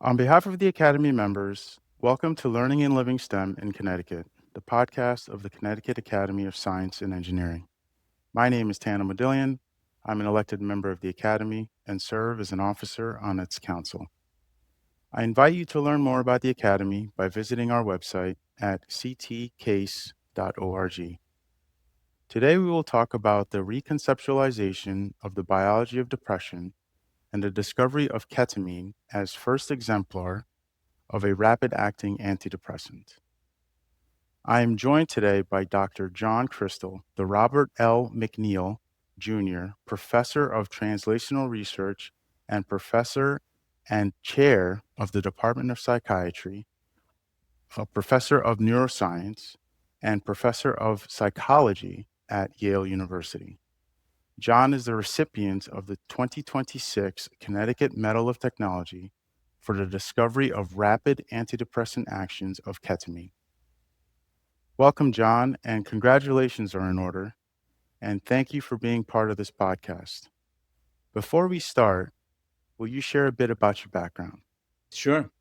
On behalf of the Academy members, welcome to Learning and Living STEM in Connecticut, the podcast of the Connecticut Academy of Science and Engineering. My name is Tanimu Deleon. I'm an elected member of the Academy and serve as an officer on its council. I invite you to learn more about the Academy by visiting our website at ctcase.org. Today, we will talk about the reconceptualization of the biology of depression and the discovery of ketamine as first exemplar of a rapid-acting antidepressant. I am joined today by Dr. John Krystal, the Robert L. McNeil Jr. Professor of Translational Research and Professor and Chair of the Department of Psychiatry, a Professor of Neuroscience, and Professor of Psychology at Yale University. John is the recipient of the 2026 Connecticut Medal of Technology for the discovery of rapid antidepressant actions of ketamine. Welcome, John, and congratulations are in order, and thank you for being part of this podcast. Before we start, will you share a bit about your background? Sure.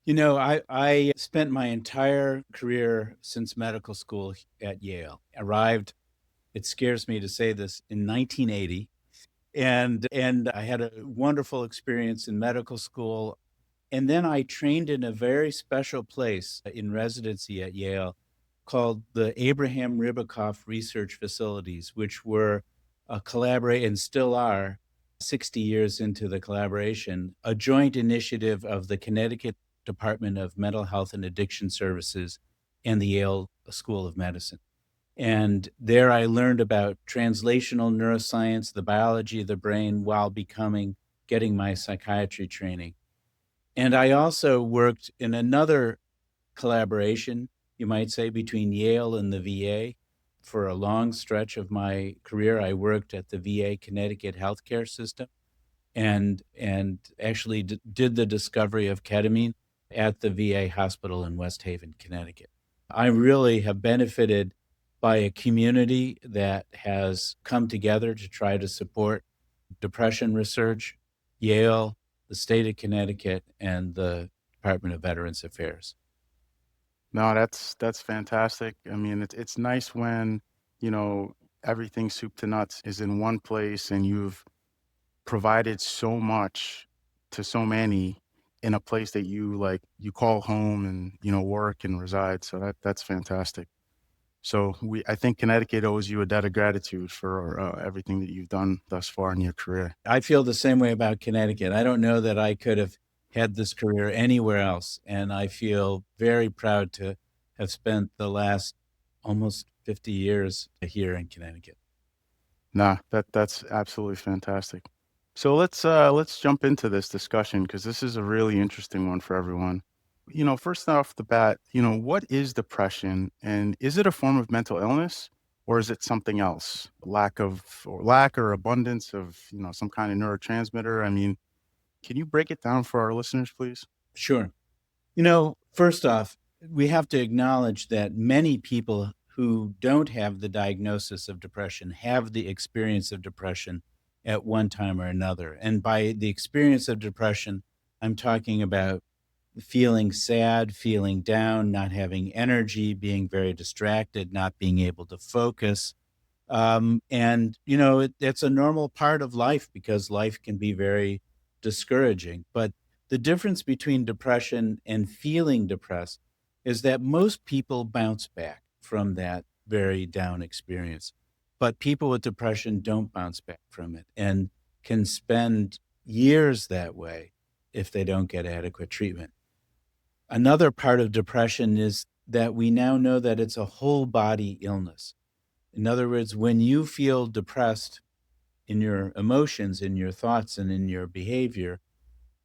I spent my entire career since medical school at Yale. Arrived, it scares me to say this, in 1980. And I had a wonderful experience in medical school. And then I trained in a very special place in residency at Yale called the Abraham Ribicoff Research Facilities, which were a collaborate and still are 60 years into the collaboration, a joint initiative of the Connecticut Department of Mental Health and Addiction Services and the Yale School of Medicine. And there I learned about translational neuroscience, the biology of the brain, while getting my psychiatry training. And I also worked in another collaboration, you might say, between Yale and the VA. For a long stretch of my career, I worked at the VA Connecticut healthcare system and actually did the discovery of ketamine at the VA hospital in West Haven, Connecticut. I really have benefited by a community that has come together to try to support depression research, Yale, the state of Connecticut, and the Department of Veterans Affairs. No, that's fantastic. I mean, it's nice when, you know, everything soup to nuts is in one place and you've provided so much to so many in a place that you call home and, work and reside. So that's fantastic. So I think Connecticut owes you a debt of gratitude for everything that you've done thus far in your career. I feel the same way about Connecticut. I don't know that I could have had this career anywhere else, and I feel very proud to have spent the last almost 50 years here in Connecticut. Nah, that's absolutely fantastic. So let's jump into this discussion because this is a really interesting one for everyone. First off the bat, what is depression and is it a form of mental illness or is it something else? Lack or abundance of, some kind of neurotransmitter? I mean, can you break it down for our listeners, please? Sure. First off, we have to acknowledge that many people who don't have the diagnosis of depression have the experience of depression at one time or another. And by the experience of depression, I'm talking about feeling sad, feeling down, not having energy, being very distracted, not being able to focus. It's a normal part of life because life can be very discouraging. But the difference between depression and feeling depressed is that most people bounce back from that very down experience. But people with depression don't bounce back from it and can spend years that way if they don't get adequate treatment. Another part of depression is that we now know that it's a whole body illness. In other words, when you feel depressed in your emotions, in your thoughts, and in your behavior,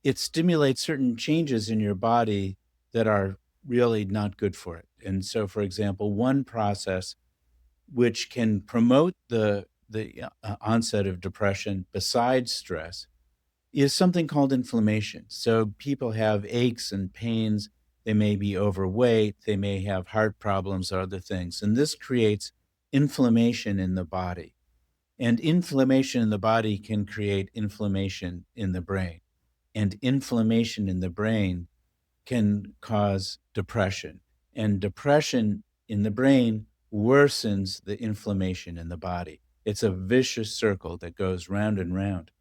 it stimulates certain changes in your body that are really not good for it. And so, for example, one process which can promote the onset of depression besides stress is something called inflammation. So people have aches and pains. They may be overweight. They may have heart problems or other things. And this creates inflammation in the body. And inflammation in the body can create inflammation in the brain. and inflammation in the brain can cause depression. And depression in the brain worsens the inflammation in the body. It's a vicious circle that goes round and round.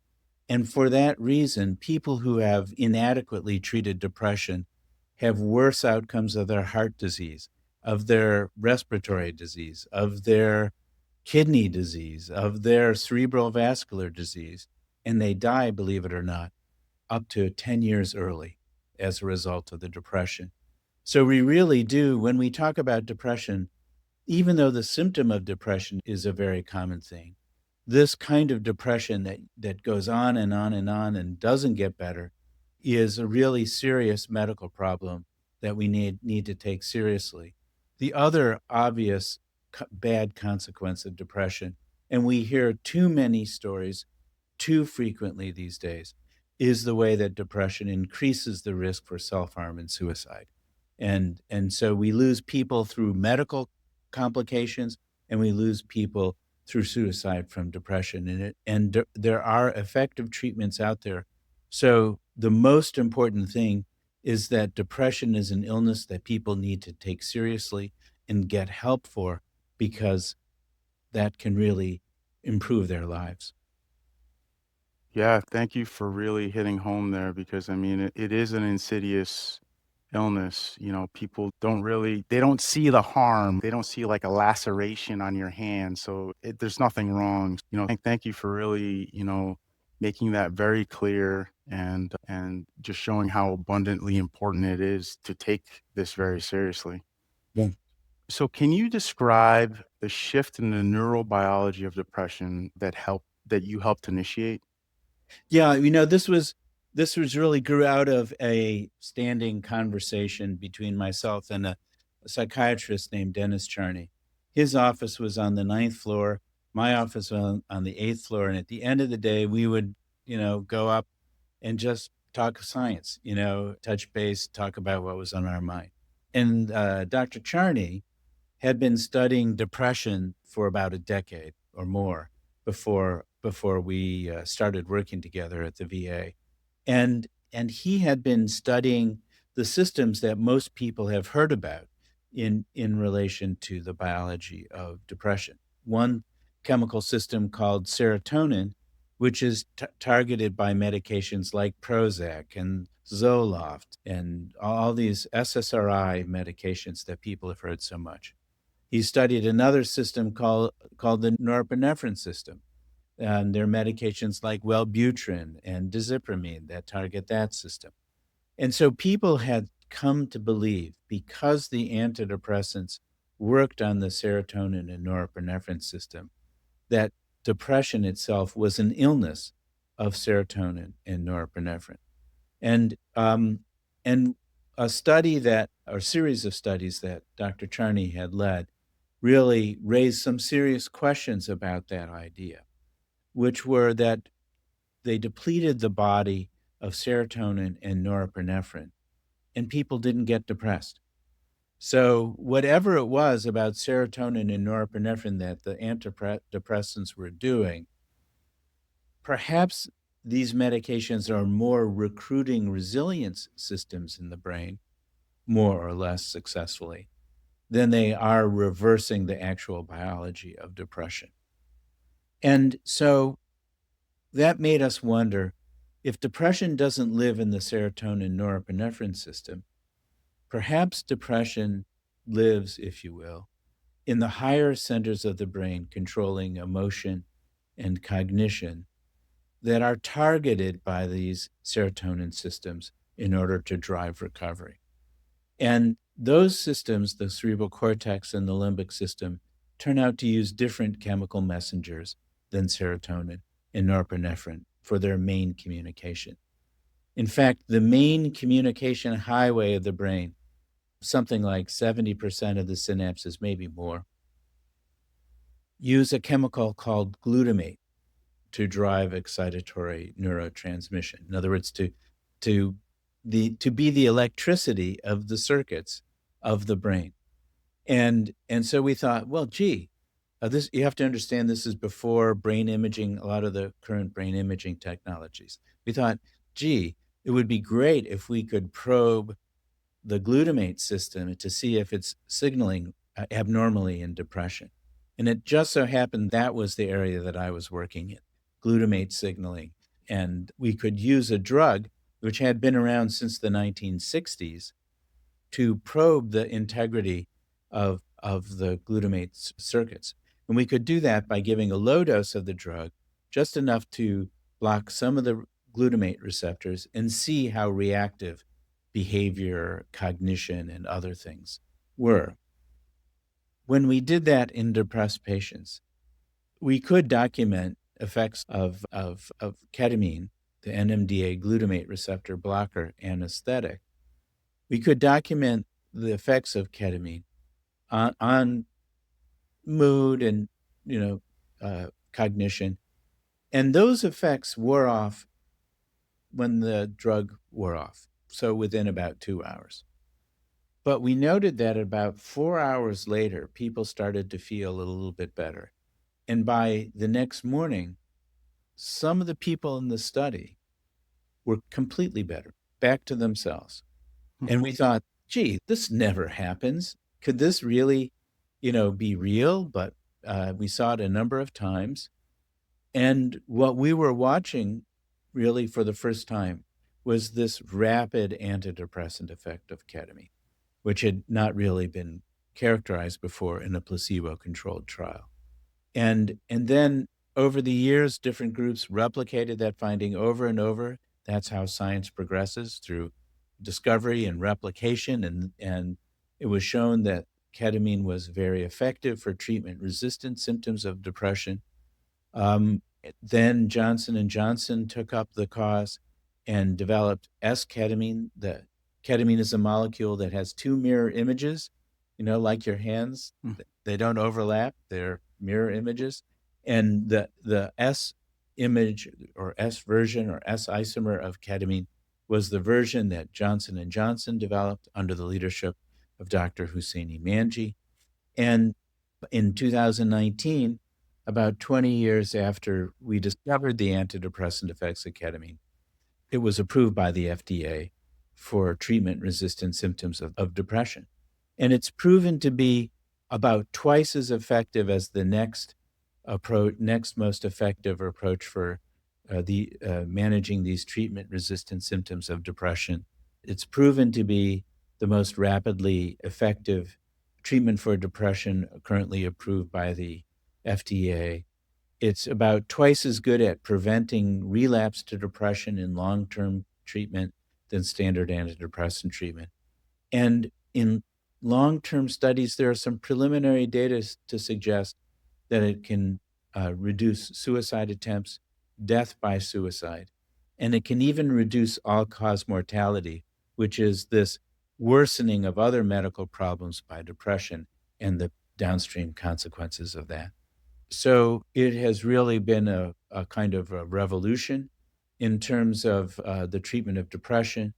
And for that reason, people who have inadequately treated depression have worse outcomes of their heart disease, of their respiratory disease, of their kidney disease, of their cerebral vascular disease. And they die, believe it or not, up to 10 years early as a result of the depression. So we really do, when we talk about depression, even though the symptom of depression is a very common thing, this kind of depression that goes on and on and on and doesn't get better is a really serious medical problem that we need to take seriously. The other obvious bad consequence of depression, and we hear too many stories too frequently these days, is the way that depression increases the risk for self-harm and suicide. And so we lose people through medical complications, and we lose people through suicide from depression. There are effective treatments out there. So the most important thing is that depression is an illness that people need to take seriously and get help for, because that can really improve their lives. Yeah, thank you for really hitting home there because I mean it is an insidious illness. You know, people don't really they don't see the harm. They don't see like a laceration on your hand. So there's nothing wrong. You know, thank you for really, making that very clear and just showing how abundantly important it is to take this very seriously. Yeah. So can you describe the shift in the neurobiology of depression that you helped initiate? Yeah, this was really grew out of a standing conversation between myself and a psychiatrist named Dennis Charney. His office was on the ninth floor, my office on the eighth floor, and at the end of the day, we would, go up and just talk science, touch base, talk about what was on our mind. And Dr. Charney had been studying depression for about a decade or more before we started working together at the VA, and he had been studying the systems that most people have heard about in relation to the biology of depression. One chemical system called serotonin, which is targeted by medications like Prozac and Zoloft and all these SSRI medications that people have heard so much. He studied another system called the norepinephrine system, and there are medications like Wellbutrin and Dizipramine that target that system. And so people had come to believe, because the antidepressants worked on the serotonin and norepinephrine system, that depression itself was an illness of serotonin and norepinephrine. And and a study that or series of studies that Dr. Charney had led really raised some serious questions about that idea, which were that they depleted the body of serotonin and norepinephrine, and people didn't get depressed. So, whatever it was about serotonin and norepinephrine that the antidepressants were doing, perhaps these medications are more recruiting resilience systems in the brain more or less successfully than they are reversing the actual biology of depression. And so that made us wonder, if depression doesn't live in the serotonin norepinephrine system, perhaps depression lives, if you will, in the higher centers of the brain controlling emotion and cognition that are targeted by these serotonin systems in order to drive recovery. And those systems, the cerebral cortex and the limbic system, turn out to use different chemical messengers than serotonin and norepinephrine for their main communication. In fact, the main communication highway of the brain, something like 70% of the synapses, maybe more, use a chemical called glutamate to drive excitatory neurotransmission. In other words, to to be the electricity of the circuits of the brain. And so we thought, well, gee, this you have to understand, this is before brain imaging, a lot of the current brain imaging technologies. We thought, gee, it would be great if we could probe the glutamate system to see if it's signaling abnormally in depression. And it just so happened that was the area that I was working in, glutamate signaling. And we could use a drug which had been around since the 1960s to probe the integrity of the glutamate circuits. And we could do that by giving a low dose of the drug, just enough to block some of the glutamate receptors and see how reactive behavior, cognition, and other things were. When we did that in depressed patients, we could document effects of ketamine, the NMDA glutamate receptor blocker anesthetic. We could document the effects of ketamine on mood and cognition, and those effects wore off when the drug wore off, so within about 2 hours. But we noted that about 4 hours later, people started to feel a little bit better, and by the next morning, some of the people in the study were completely better, back to themselves. Hmm. And we thought, gee, this never happens. Could this really, be real? But we saw it a number of times. And what we were watching really for the first time was this rapid antidepressant effect of ketamine, which had not really been characterized before in a placebo-controlled trial. And then over the years, different groups replicated that finding over and over. That's how science progresses, through discovery and replication. And it was shown that ketamine was very effective for treatment-resistant symptoms of depression. Um, then Johnson and Johnson took up the cause and developed S-ketamine. The ketamine is a molecule that has two mirror images, like your hands. Hmm. They don't overlap; they're mirror images. And the S image, or S version, or S isomer of ketamine was the version that Johnson and Johnson developed under the leadership of Dr. Husseini Manji. And in 2019, about 20 years after we discovered the antidepressant effects of ketamine, it was approved by the FDA for treatment-resistant symptoms of depression. And it's proven to be about twice as effective as the next most effective approach for managing these treatment-resistant symptoms of depression. It's proven to be the most rapidly effective treatment for depression currently approved by the FDA. It's about twice as good at preventing relapse to depression in long-term treatment than standard antidepressant treatment. And in long-term studies, there are some preliminary data to suggest that it can reduce suicide attempts, death by suicide, and it can even reduce all-cause mortality, which is this worsening of other medical problems by depression and the downstream consequences of that. So it has really been a kind of a revolution in terms of the treatment of depression,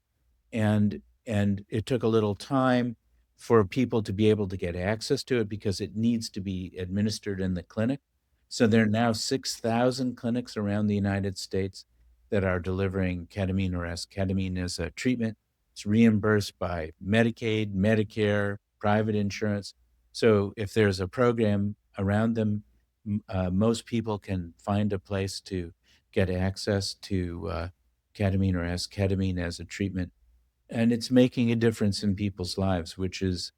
and it took a little time for people to be able to get access to it because it needs to be administered in the clinic. So there are now 6,000 clinics around the United States that are delivering ketamine or esketamine as a treatment. It's reimbursed by Medicaid, Medicare, private insurance. So if there's a program around them, most people can find a place to get access to ketamine or esketamine as a treatment. And it's making a difference in people's lives, which is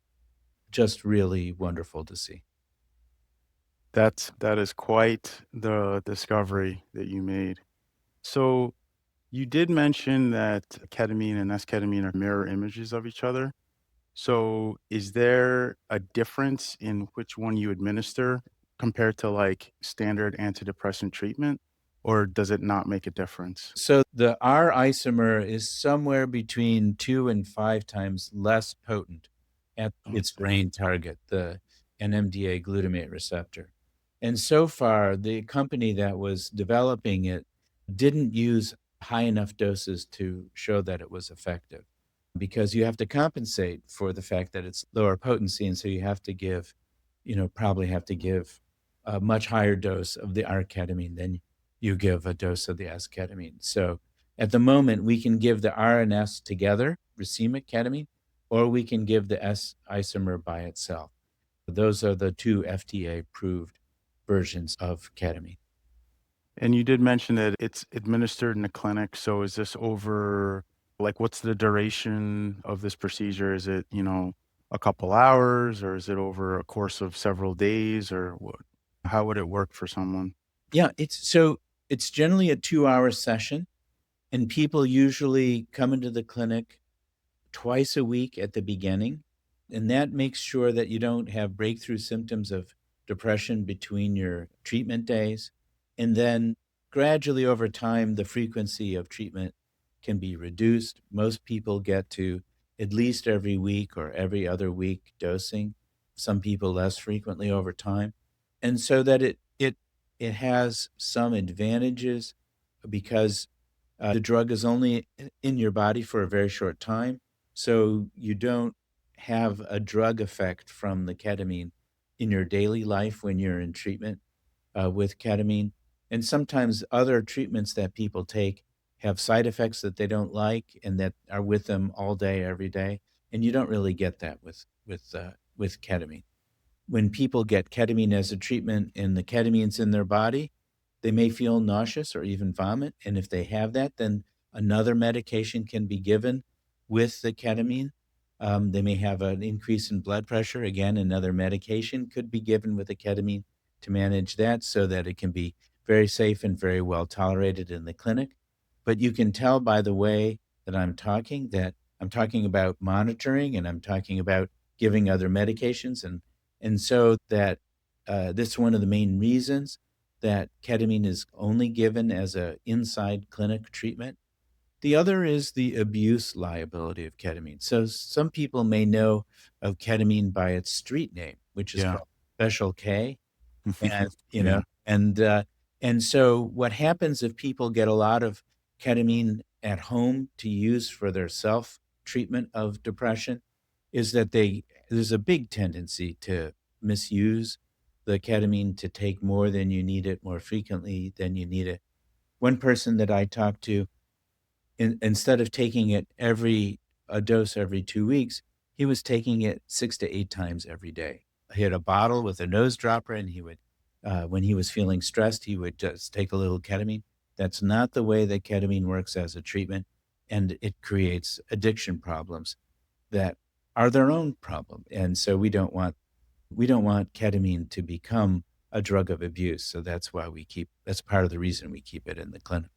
just really wonderful to see. That is quite the discovery that you made. So you did mention that ketamine and esketamine are mirror images of each other. So is there a difference in which one you administer compared to like standard antidepressant treatment, or does it not make a difference? So the R isomer is somewhere between 2 and 5 times less potent at its Okay. brain target, the NMDA glutamate receptor. And so far, the company that was developing it didn't use high enough doses to show that it was effective, because you have to compensate for the fact that it's lower potency, and so you have to give, probably have to give a much higher dose of the R-ketamine than you give a dose of the S-ketamine. So At the moment, we can give the R and S together, racemic ketamine, or we can give the S isomer by itself. Those are the two FDA-approved versions of ketamine. And you did mention that it's administered in the clinic. So is this over, like, what's the duration of this procedure? Is it, a couple hours, or is it over a course of several days, or what, how would it work for someone? Yeah, it's generally a 2-hour session, and people usually come into the clinic twice a week at the beginning, and that makes sure that you don't have breakthrough symptoms of depression between your treatment days. And then gradually over time, the frequency of treatment can be reduced. Most people get to at least every week or every other week dosing, some people less frequently over time. And so that it has some advantages because the drug is only in your body for a very short time, so you don't have a drug effect from the ketamine in your daily life when you're in treatment with ketamine. And sometimes other treatments that people take have side effects that they don't like and that are with them all day, every day. And you don't really get that with ketamine. When people get ketamine as a treatment and the ketamine's in their body, they may feel nauseous or even vomit, and if they have that, then another medication can be given with the ketamine. They may have an increase in blood pressure. Again, another medication could be given with the ketamine to manage that so that it can be very safe and very well tolerated in the clinic. But you can tell by the way that I'm talking about monitoring and I'm talking about giving other medications, and so that this is one of the main reasons that ketamine is only given as a inside clinic treatment. The other is the abuse liability of ketamine. So some people may know of ketamine by its street name, which is Yeah. called Special K, and Yeah. and so what happens if people get a lot of ketamine at home to use for their self treatment of depression is that there's a big tendency to misuse the ketamine, to take more than you need it, more frequently than you need it. One person that I talked to, instead of taking it every a dose every 2 weeks, he was taking it 6 to 8 times every day. He had a bottle with a nose dropper, and he would, when he was feeling stressed, he would just take a little ketamine. That's not the way that ketamine works as a treatment, and it creates addiction problems that are their own problem, and so we don't want ketamine to become a drug of abuse, so that's part of the reason we keep it in the clinic.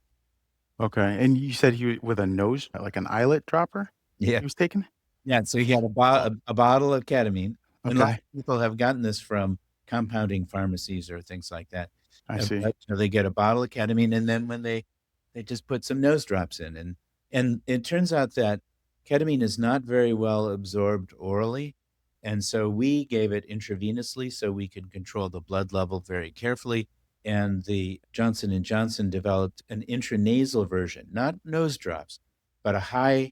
Okay. And you said with a nose, like an eyelid dropper, Yeah. he was taking? Yeah, so he had a bottle of ketamine, and lots Okay. of people have gotten this from compounding pharmacies or things like that. I see. But, they get a bottle of ketamine, and then when they just put some nose drops in, and it turns out that ketamine is not very well absorbed orally, and so we gave it intravenously so we could control the blood level very carefully, and the Johnson& and Johnson developed an intranasal version, not nose drops, but a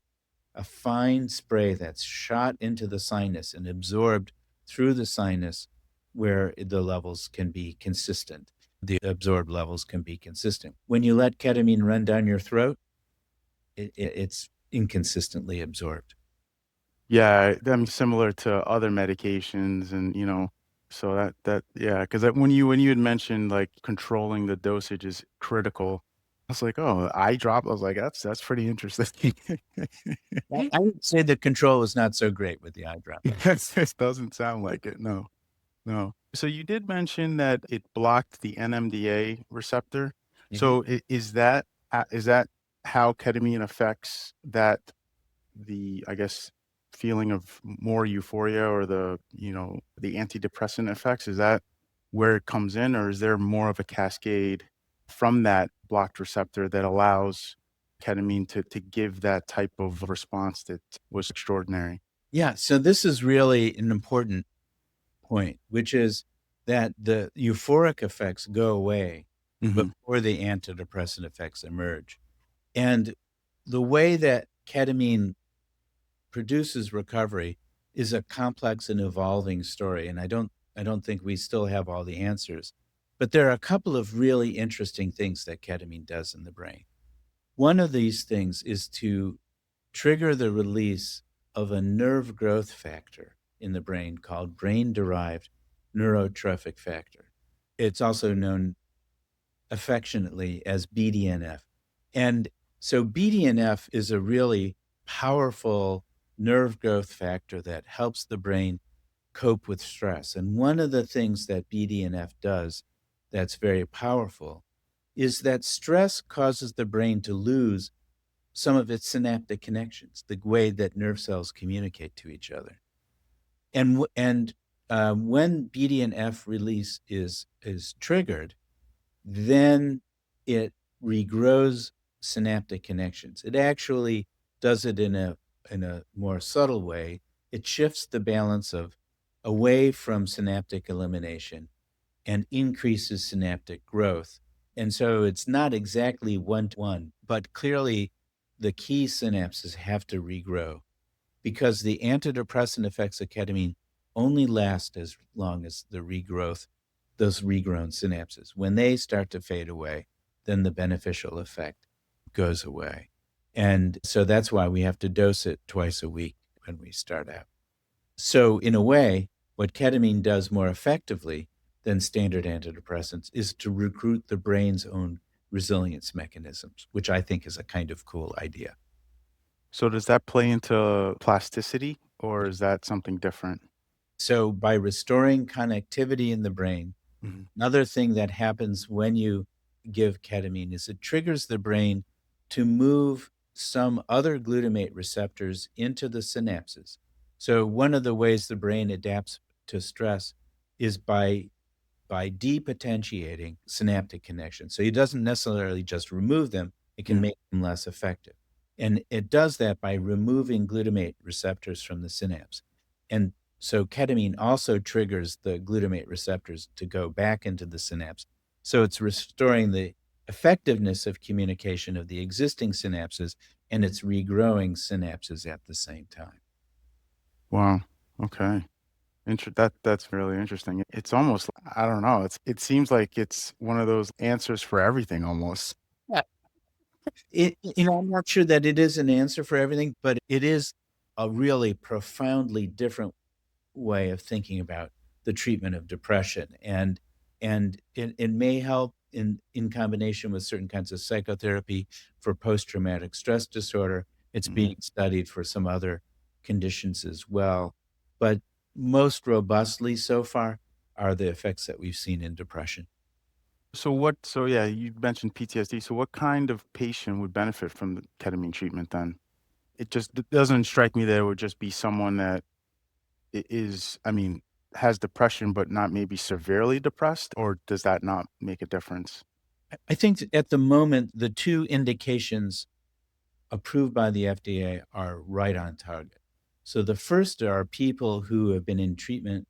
fine spray that's shot into the sinus and absorbed through the sinus where the levels can be consistent. The absorbed levels can be consistent. When you let ketamine run down your throat, it's inconsistently absorbed. Yeah, them similar to other medications, and, so yeah, because when you had mentioned, like, controlling the dosage is critical, I was like, "Oh, eye drop?" I was like, "That's pretty interesting." I would say the control is not so great with the eye drop. Yes, it doesn't sound like it, no, no. So you did mention that it blocked the NMDA receptor. Mhm. So is that how ketamine affects the, I guess, feeling of more euphoria, or the antidepressant effects? Is that where it comes in, or is there more of a cascade from that blocked receptor that allows ketamine to give that type of response that was extraordinary? Yeah, so this is really an important point, which is that the euphoric effects go away Mhm. before the antidepressant effects emerge. And the way that ketamine produces recovery is a complex and evolving story, and I don't think we still have all the answers. But there are a couple of really interesting things that ketamine does in the brain. One of these things is to trigger the release of a nerve growth factor in the brain called brain-derived neurotrophic factor. It's also known affectionately as BDNF. And so BDNF is a really powerful nerve growth factor that helps the brain cope with stress. And one of the things that BDNF does that's very powerful is that stress causes the brain to lose some of its synaptic connections, the way that nerve cells communicate to each other. And when BDNF release is triggered, then it regrows synaptic connections. It actually does it in a more subtle way. It shifts the balance of away from synaptic elimination and increases synaptic growth. And so it's not exactly one to one, but clearly the key synapses have to regrow because the antidepressant effects of ketamine only last as long as the regrowth, those regrown synapses. When they start to fade away, then the beneficial effect goes away. And so that's why we have to dose it twice a week when we start out. So, in a way, what ketamine does more effectively than standard antidepressants is to recruit the brain's own resilience mechanisms, which I think is a kind of cool idea. So does that play into plasticity or is that something different? So, by restoring connectivity in the brain, Mhm. another thing that happens when you give ketamine is it triggers the brain to move some other glutamate receptors into the synapses. So, one of the ways the brain adapts to stress is by depotentiating synaptic connections. So it doesn't necessarily just remove them, it can Yeah. make them less effective. And it does that by removing glutamate receptors from the synapse. And so ketamine also triggers the glutamate receptors to go back into the synapse. So it's restoring the effectiveness of communication of the existing synapses and it's regrowing synapses at the same time. Wow. Okay. That's really interesting. It's almost I don't know, it seems like it's one of those answers for everything almost. Yeah. I'm not sure that it is an answer for everything, but it is a really profoundly different way of thinking about the treatment of depression, and it may help in combination with certain kinds of psychotherapy for post-traumatic stress disorder. It's Mhm. being studied for some other conditions as well, but most robustly so far are the effects that we've seen in depression. So yeah, you mentioned PTSD. So what kind of patient would benefit from the ketamine treatment then? It doesn't strike me that it would just be someone that I mean, has depression but not maybe severely depressed, or does that not make a difference? I think that at the moment, the 2 indications approved by the FDA are right on target. So the first are people who have been in treatment.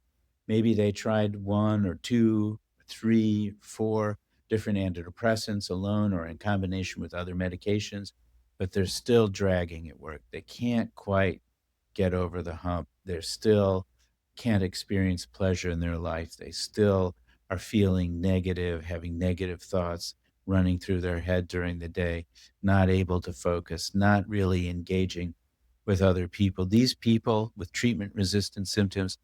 Maybe they tried 1 or 2, 3, 4 different antidepressants alone or in combination with other medications, but they're still dragging at work. They can't quite get over the hump. They're still can't experience pleasure in their life. They still are feeling negative, having negative thoughts running through their head during the day, not able to focus, not really engaging with other people. These people with treatment resistant symptoms,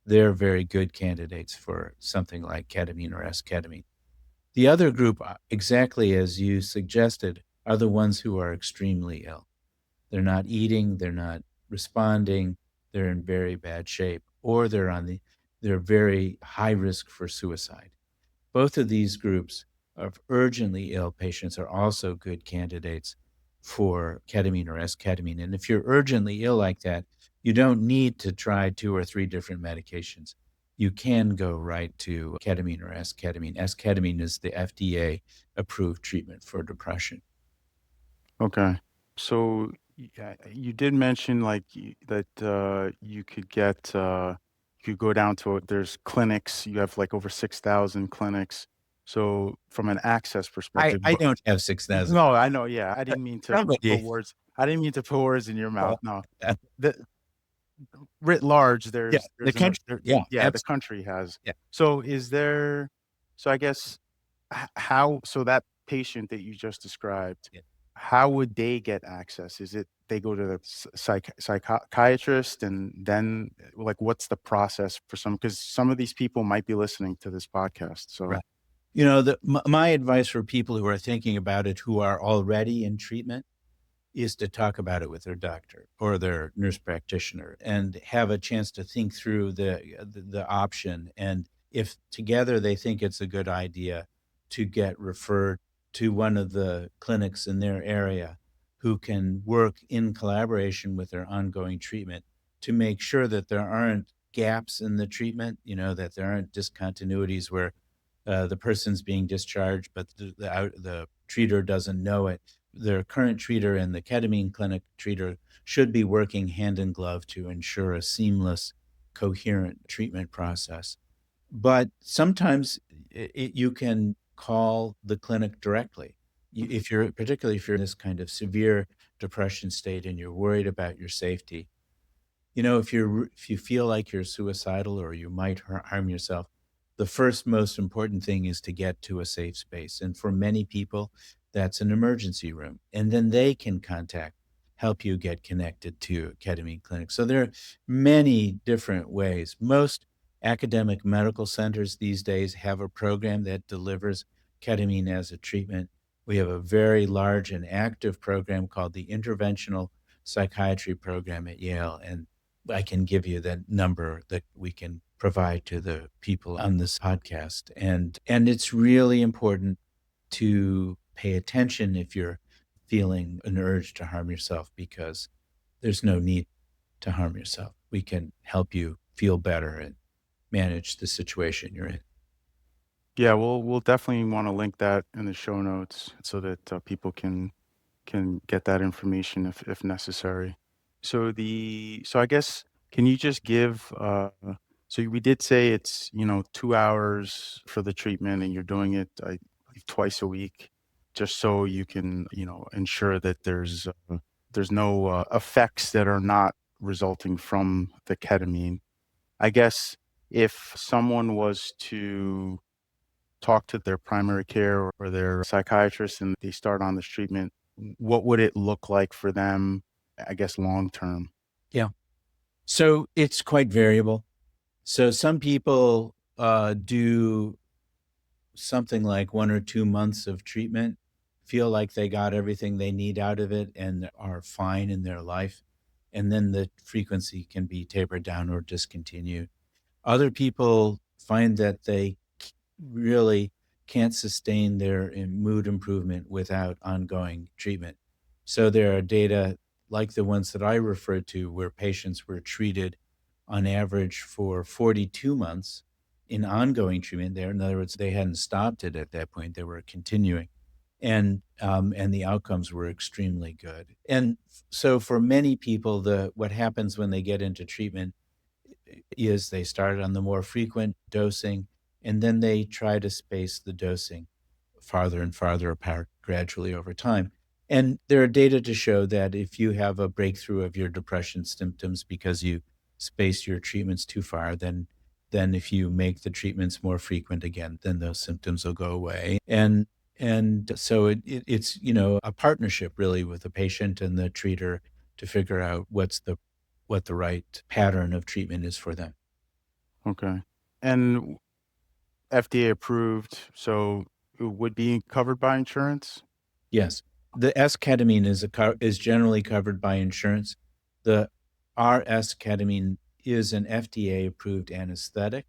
they're very good candidates for something like ketamine or esketamine. The other group, exactly as you suggested, are the ones who are extremely ill. They're not eating, they're not responding, they're in very bad shape, or they're very high risk for suicide. Both of these groups of urgently ill patients are also good candidates for ketamine or esketamine. And if you're urgently ill like that, you don't need to try 2 or 3 different medications. You can go right to ketamine or esketamine. Esketamine is the FDA approved treatment for depression. Okay. So you did mention like that you could get you could go down to there's clinics. You have like over 6,000 clinics. So from an access perspective, I don't have 6,000. no, I know. Yeah, I didn't mean to put Somebody. words. I didn't mean to put words in your mouth. Oh, No, yeah, the writ large, yeah, the there's enough. country, yeah, Yeah, the absolutely, country has. yeah, So is there? So I guess how? So that patient that you just described, yeah. how would they get access? Is it they go to the psychiatrist and then like what's the process for some? Because some of these people might be listening to this podcast. So Right. You know, my advice for people who are thinking about it, who are already in treatment, is to talk about it with their doctor or their nurse practitioner and have a chance to think through the option. And if together they think it's a good idea to get referred to one of the clinics in their area who can work in collaboration with their ongoing treatment to make sure that there aren't gaps in the treatment, that there aren't discontinuities where the person's being discharged, but the treater doesn't know it. Their current treater and the ketamine clinic treater should be working hand in glove to ensure a seamless, coherent treatment process. But sometimes you can call the clinic directly. If you're, particularly if you're in this kind of severe depression state and you're worried about your safety, if you feel like you're suicidal or you might harm yourself, the first most important thing is to get to a safe space. And for many people, that's an emergency room. And then they can help you get connected to a ketamine clinic. So there are many different ways. Most academic medical centers these days have a program that delivers ketamine as a treatment. We have a very large and active program called the Interventional Psychiatry Program at Yale. And I can give you that number that we can provide to the people on this podcast. And it's really important to pay attention if you're feeling an urge to harm yourself, because there's no need to harm yourself. We can help you feel better and manage the situation you're in. yeah, we'll definitely want to link that in the show notes so that people can get that information if necessary. So I guess can you just give so we did say it's 2 hours for the treatment and you're doing it I believe twice a week, just so you can ensure that there's no effects that are not resulting from the ketamine. I guess if someone was to talk to their primary care or their psychiatrist and they start on this treatment, what would it look like for them, I guess, long term? Yeah. So it's quite variable. So some people do something like 1 or 2 months of treatment, feel like they got everything they need out of it and are fine in their life, and then the frequency can be tapered down or discontinued. Other people find that they really can't sustain their mood improvement without ongoing treatment. So there are data like the ones that I referred to where patients were treated on average for 42 months in ongoing treatment there. In other words, they hadn't stopped it at that point, they were continuing. And the outcomes were extremely good. And so for many people, what happens when they get into treatment is they start on the more frequent dosing, and then they try to space the dosing farther and farther apart gradually over time. And there are data to show that if you have a breakthrough of your depression symptoms because you space your treatments too far, then if you make the treatments more frequent again, then those symptoms will go away. And so it's a partnership really with the patient and the treater to figure out what the right pattern of treatment is for them. Okay. And FDA approved, so it would be covered by insurance? Yes. The S-ketamine is generally covered by insurance. The R-S-ketamine is an FDA-approved anesthetic,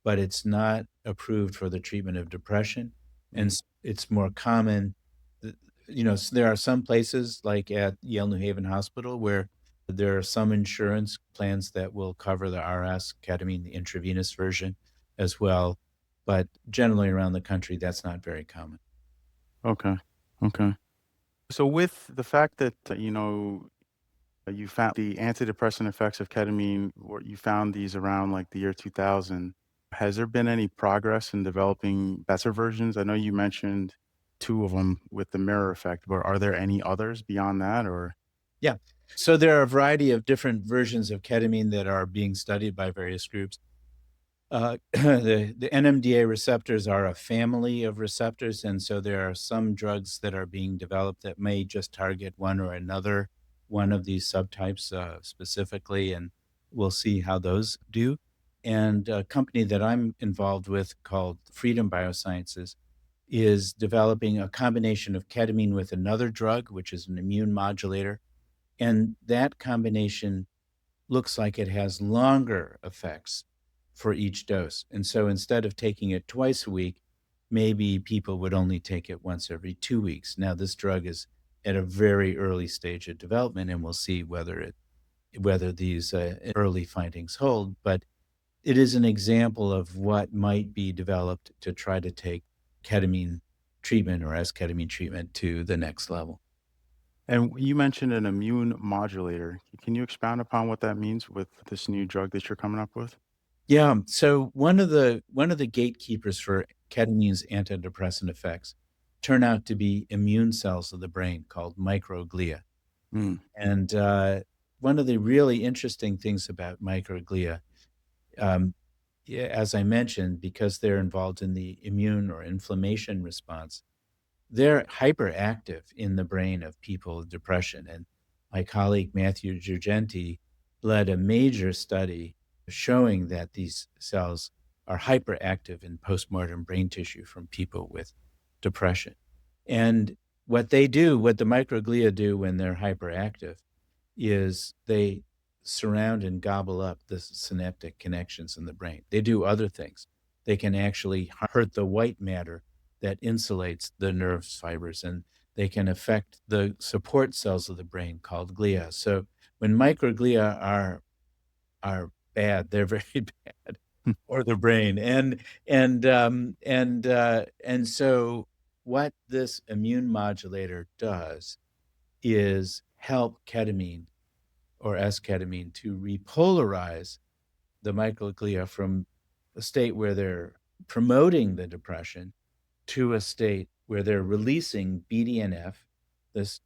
but it's not approved for the treatment of depression, and Mhm. it's more common. There are some places, like at Yale New Haven Hospital, where there are some insurance plans that will cover the RS ketamine, the intravenous version, as well, but generally around the country, that's not very common. Okay. Okay. So with the fact that, you found the antidepressant effects of ketamine, or you found these around like the year 2000, has there been any progress in developing better versions? I know you mentioned two of them with the mirror effect, but are there any others beyond that or? Yeah. So there are a variety of different versions of ketamine that are being studied by various groups. The NMDA receptors are a family of receptors, and so there are some drugs that are being developed that may just target one or another one of these subtypes specifically, and we'll see how those do. And a company that I'm involved with called Freedom Biosciences is developing a combination of ketamine with another drug, which is an immune modulator. And that combination looks like it has longer effects for each dose. And so instead of taking it twice a week, maybe people would only take it once every 2 weeks. Now, this drug is at a very early stage of development, and we'll see whether these early findings hold. But it is an example of what might be developed to try to take ketamine treatment or esketamine treatment to the next level. And you mentioned an immune modulator. Can you expound upon what that means with this new drug that you're coming up with? Yeah, so one of the gatekeepers for ketamine's antidepressant effects turn out to be immune cells of the brain called microglia. Mm. And one of the really interesting things about microglia, um, yeah, as I mentioned, because they're involved in the immune or inflammation response, they're hyperactive in the brain of people with depression, and my colleague Matthew Girgenti led a major study showing that these cells are hyperactive in postmortem brain tissue from people with depression. And what the microglia do when they're hyperactive is they surround and gobble up the synaptic connections in the brain. They do other things. They can actually hurt the white matter that insulates the nerve fibers, and they can affect the support cells of the brain called glia. So when microglia are bad, they're very bad Hmm. for the brain. And so what this immune modulator does is help ketamine or esketamine to repolarize the microglia from a state where they're promoting the depression to a state where they're releasing BDNF, this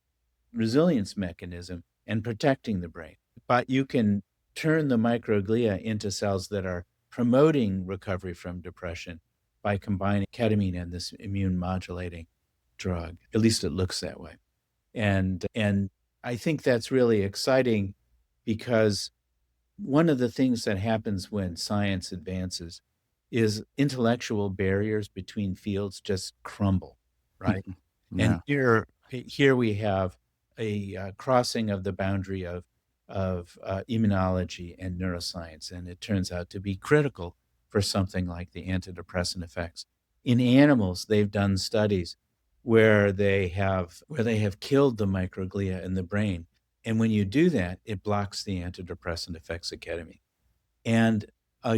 resilience mechanism, and protecting the brain. But you can turn the microglia into cells that are promoting recovery from depression by combining ketamine and this immune modulating drug. At least it looks that way. And I think that's really exciting because one of the things that happens when science advances is intellectual barriers between fields just crumble, right? And Yeah. here we have a crossing of the boundary of immunology and neuroscience, and it turns out to be critical for something like the antidepressant effects. In animals, they've done studies where they have killed the microglia in the brain, and when you do that, it blocks the antidepressant effects of ketamine. And a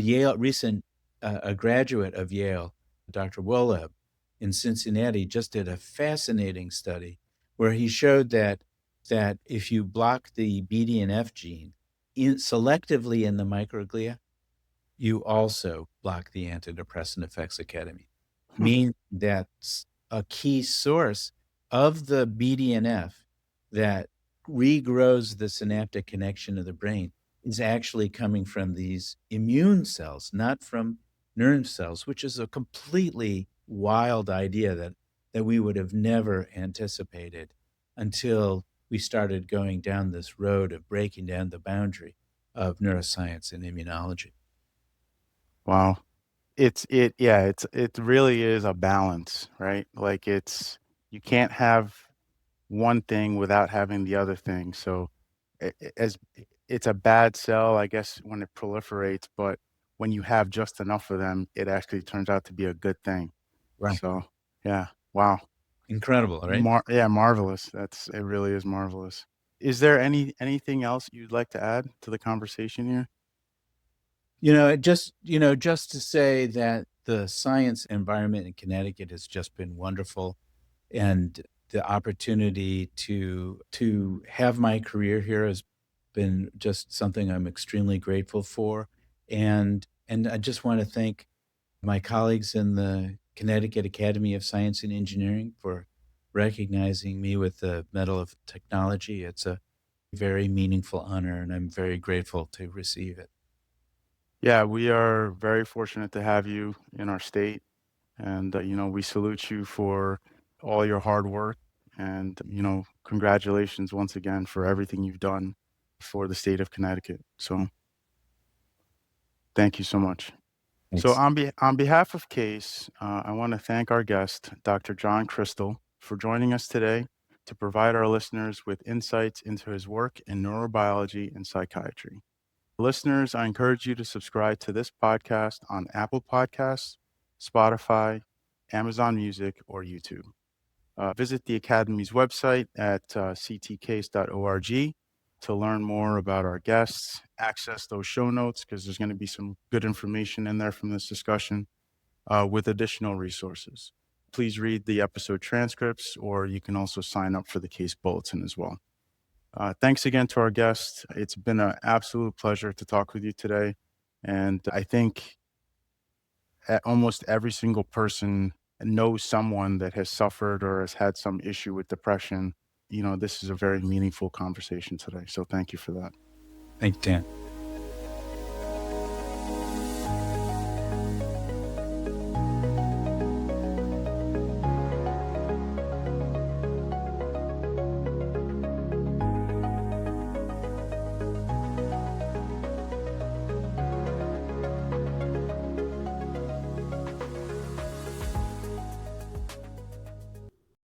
graduate of Yale, Dr. Woleb in Cincinnati, just did a fascinating study where he showed that if you block the BDNF gene selectively in the microglia, you also block the antidepressant effects of ketamine, Hmm. meaning that a key source of the BDNF that regrows the synaptic connection of the brain is actually coming from these immune cells, not from nerve cells, which is a completely wild idea that we would have never anticipated until we started going down this road of breaking down the boundary of neuroscience and immunology. Wow. It really is a balance, right? Like you can't have one thing without having the other thing. So as it's a bad cell, I guess, when it proliferates, but when you have just enough of them, it actually turns out to be a good thing. Right. So, yeah. Wow. Incredible, right? Yeah, marvelous. It really is marvelous. Is there anything else you'd like to add to the conversation here? Just to say that the science environment in Connecticut has just been wonderful, and the opportunity to have my career here has been just something I'm extremely grateful for. And I just want to thank my colleagues in the Connecticut Academy of Science and Engineering for recognizing me with the Medal of Technology. It's a very meaningful honor, and I'm very grateful to receive it. Yeah, we are very fortunate to have you in our state. And, we salute you for all your hard work. And, congratulations once again for everything you've done for the state of Connecticut. So thank you so much. So, Thanks. on behalf of CASE, I want to thank our guest, Dr. John Krystal, for joining us today to provide our listeners with insights into his work in neurobiology and psychiatry. Listeners, I encourage you to subscribe to this podcast on Apple Podcasts, Spotify, Amazon Music, or YouTube. Visit the Academy's website at ctcase.org to learn more about our guests, access those show notes because there's going to be some good information in there from this discussion with additional resources. Please read the episode transcripts, or you can also sign up for the case bulletin as well. Thanks again to our guests. It's been an absolute pleasure to talk with you today. And I think almost every single person knows someone that has suffered or has had some issue with depression. This is a very meaningful conversation today. So thank you for that. Thank you, Dan.